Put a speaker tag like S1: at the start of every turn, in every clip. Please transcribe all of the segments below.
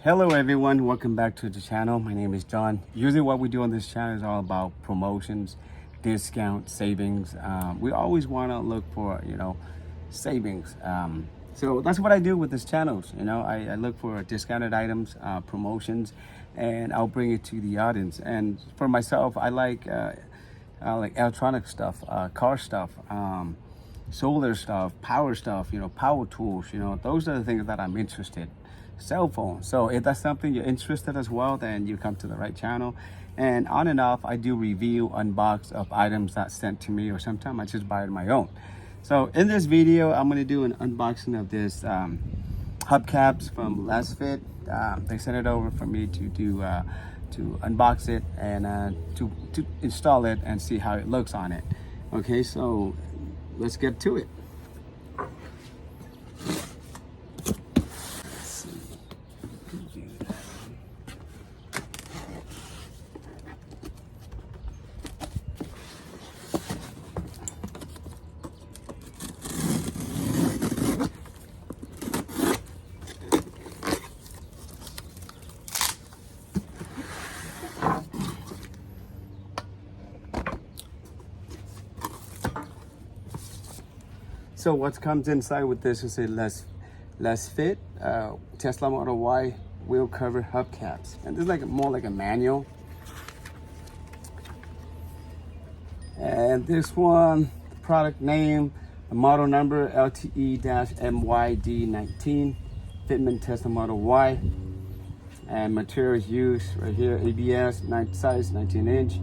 S1: Hello everyone, welcome back to the channel. My name is John. Usually what we do on this channel is all about promotions, discounts, savings. We always want to look for, savings. So that's what I do with this channel. I look for discounted items, promotions, and I'll bring it to the audience. And for myself, I like electronic stuff, car stuff, solar stuff, power stuff, power tools, those are the things that I'm interested in. Cell phone. So if that's something you're interested as well, then you come to the right channel. And on and off, I do review, unbox of items that's sent to me, or sometimes I just buy it on my own. So in this video, I'm going to do an unboxing of this hubcaps from Lasfit. They sent it over for me to do to unbox it and to install it and see how it looks on it. Okay, so let's get to it. So what comes inside with this is a Lasfit Tesla Model Y wheel cover hubcaps, and this is more like a manual. And this one, the product name, the model number LTE-MYD19, fitment Tesla Model Y, and materials used right here, ABS, size 19-inch.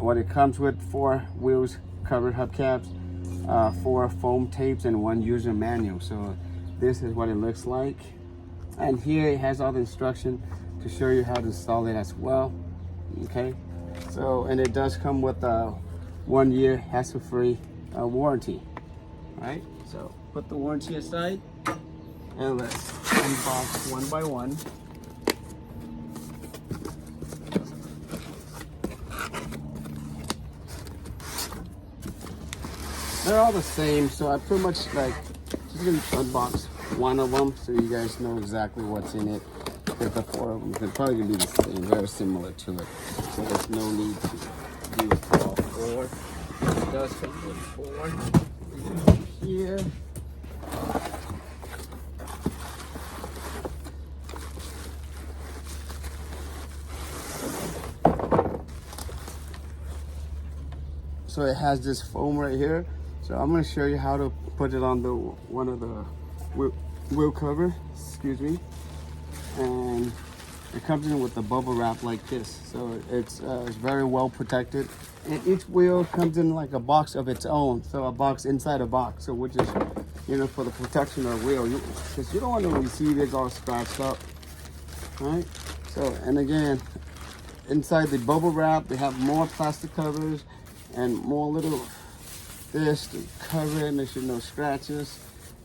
S1: What it comes with: 4 wheels covered hubcaps, 4 foam tapes, and 1 user manual. So this is what it looks like, and here it has all the instruction to show you how to install it as well. Okay, so and it does come with a 1-year hassle-free warranty. All right, so put the warranty aside and let's unbox one by one. They're all the same, so I pretty much just gonna unbox one of them so you guys know exactly what's in it. Because the 4 of them could probably be the same, very similar to it. So there's no need to do all 4. It does come with 4 here. So it has this foam right here. So I'm going to show you how to put it on one of the wheel cover, excuse me. And it comes in with the bubble wrap like this. So it's very well protected. And each wheel comes in like a box of its own. So a box inside a box. So which is, for the protection of the wheel. Because you don't want to receive it all scratched up. All right? So, and again, inside the bubble wrap, they have more plastic covers and more little this to cover it, make sure no scratches.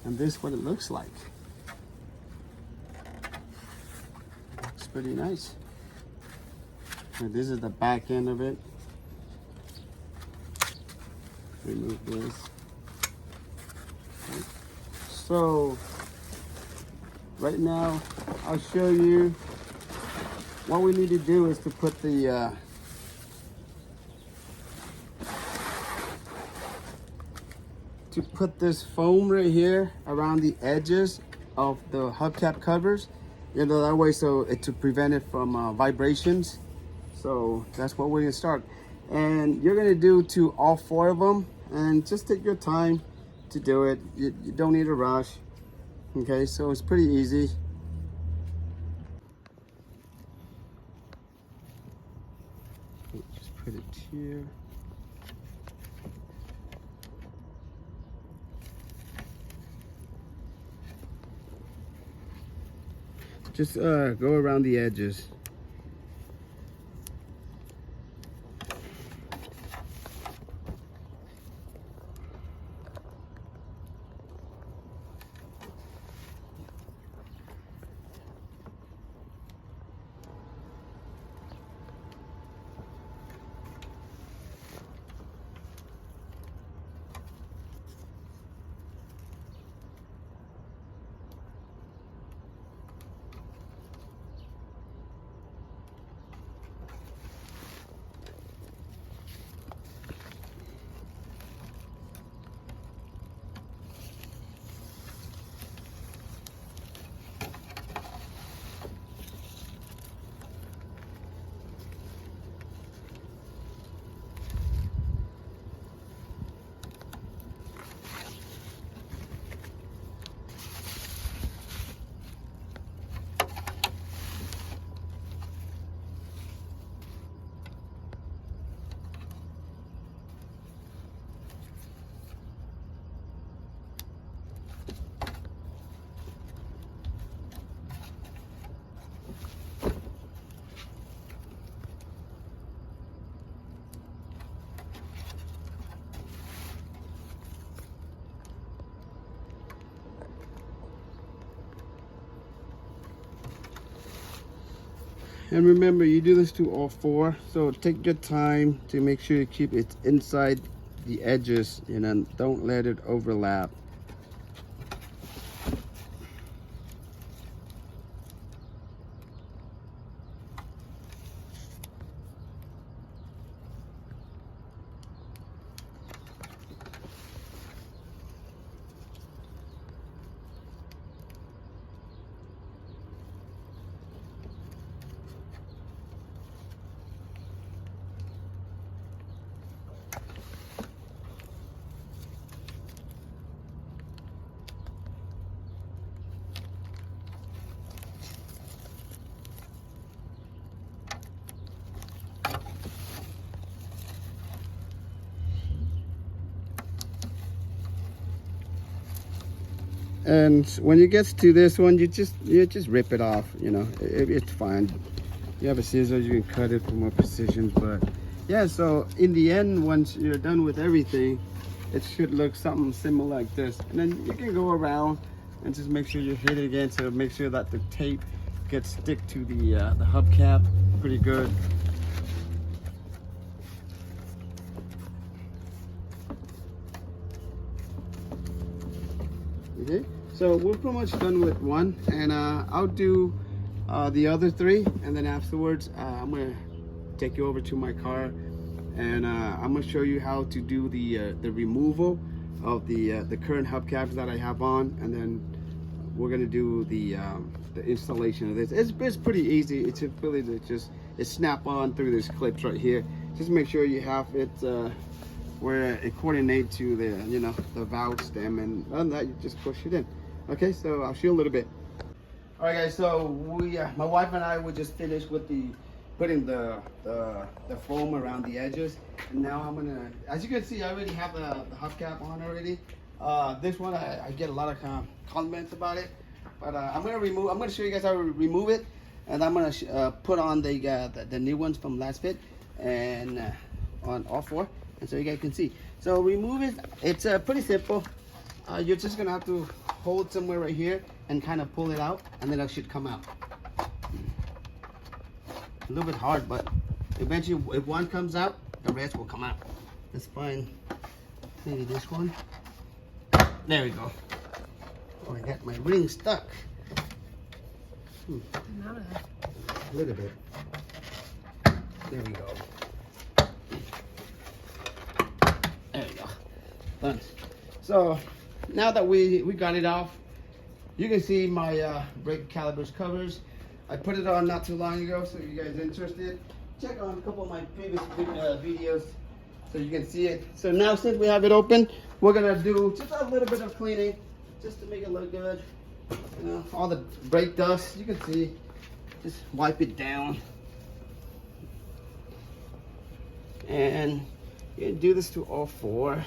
S1: And this is what it looks like. It's pretty nice. And this is the back end of it. Remove this. Okay. So right now I'll show you what we need to do is to put the this foam right here around the edges of the hubcap covers, that way, so to prevent it from vibrations. So that's what we're gonna start, and you're gonna do to all 4 of them, and just take your time to do it. You don't need a rush. Okay, so it's pretty easy. Just put it here. Just go around the edges. And remember, you do this to all four, so take your time to make sure you keep it inside the edges, and then don't let it overlap. And when you get to this one, you just rip it off. You know, it's fine. You have a scissors, you can cut it for more precision. But yeah, so in the end, once you're done with everything, it should look something similar like this. And then you can go around and just make sure you hit it again to make sure that the tape gets stick to the hubcap pretty good. Okay, so we're pretty much done with one, and I'll do the other three, and then afterwards I'm gonna take you over to my car, and I'm gonna show you how to do the removal of the current hubcaps that I have on, and then we're gonna do the installation of this. It's pretty easy. It's really just snap on through these clips right here. Just make sure you have it where it coordinates to the, you know, the valve stem, and other than that, you just push it in. Okay, so I'll show you a little bit. All right, guys. So we, my wife and I, would just finish with putting the foam around the edges, and now I'm gonna, as you can see, I already have the hubcap on already. This one I get a lot of comments about it, but I'm gonna show you guys how to remove it, and I'm gonna put on the new ones from Lasfit, and on all four. And so you guys can see. So remove it, it's pretty simple. You're just gonna have to hold somewhere right here and kind of pull it out, and then it should come out. A little bit hard, but eventually if one comes out, the rest will come out. Let's find maybe this one. There we go. Oh, I got my ring stuck. A little bit. There we go. There we go. Done. So now that we got it off, you can see my brake calipers covers. I put it on not too long ago, so you guys interested, check on a couple of my previous videos so you can see it. So now since we have it open, we're gonna do just a little bit of cleaning just to make it look good. You know, all the brake dust, you can see, just wipe it down. And you can do this to all four.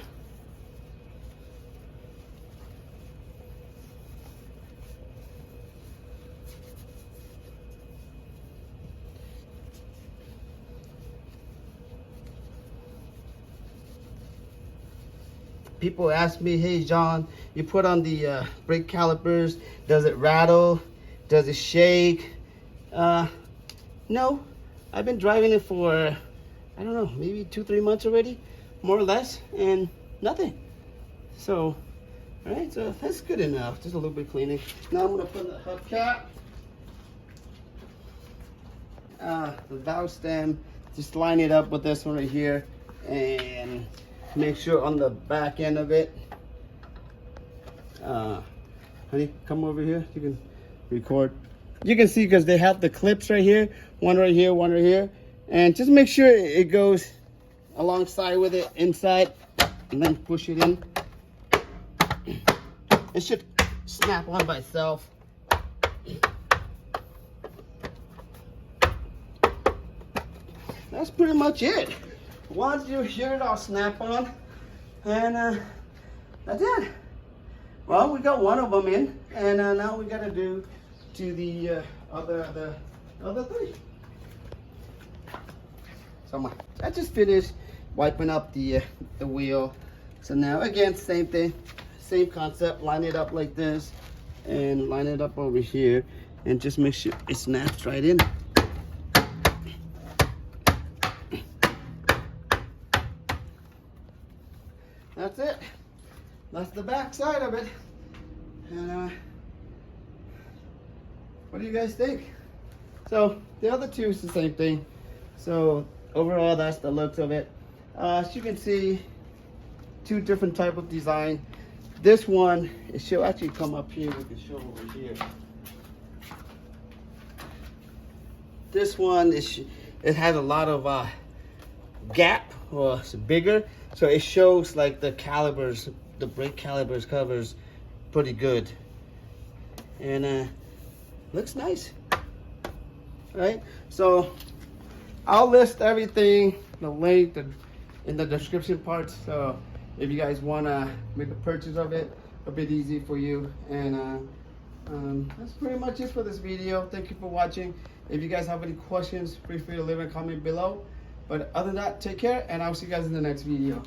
S1: People ask me, hey John, you put on the brake calipers, does it rattle? Does it shake? No, I've been driving it for, I don't know, maybe 2-3 months already, more or less, and nothing. So, all right, so that's good enough. Just a little bit cleaning. Now I'm gonna put the hubcap, the valve stem, just line it up with this one right here, and make sure on the back end of it, honey, come over here, you can record. You can see because they have the clips right here, one right here, one right here, and just make sure it goes alongside with it inside, and then push it in. It should snap on by itself. That's pretty much it. Once you hear it all snap on, and that's it. Well, we got one of them in, and now we gotta do to the other three. So I just finished wiping up the wheel. So now again, same thing, same concept. Line it up like this, and line it up over here, and just make sure it snaps right in.
S2: that's the back side of it. And what do you guys think? So the other two is the same thing. So overall, that's the looks of it. As you can see, two different type of design. This one, it should actually come up here. We can show over here. This one is, it has a lot of gap, or it's bigger, so it shows like the calibers, the brake calibers covers pretty good, and looks nice, right? So I'll list everything, the link in the description part. So if you guys want to make a purchase of it, a bit easy for you. And that's pretty much it for this video. Thank you for watching. If you guys have any questions, feel free to leave a comment below. But other than that, take care, and I'll see you guys in the next video.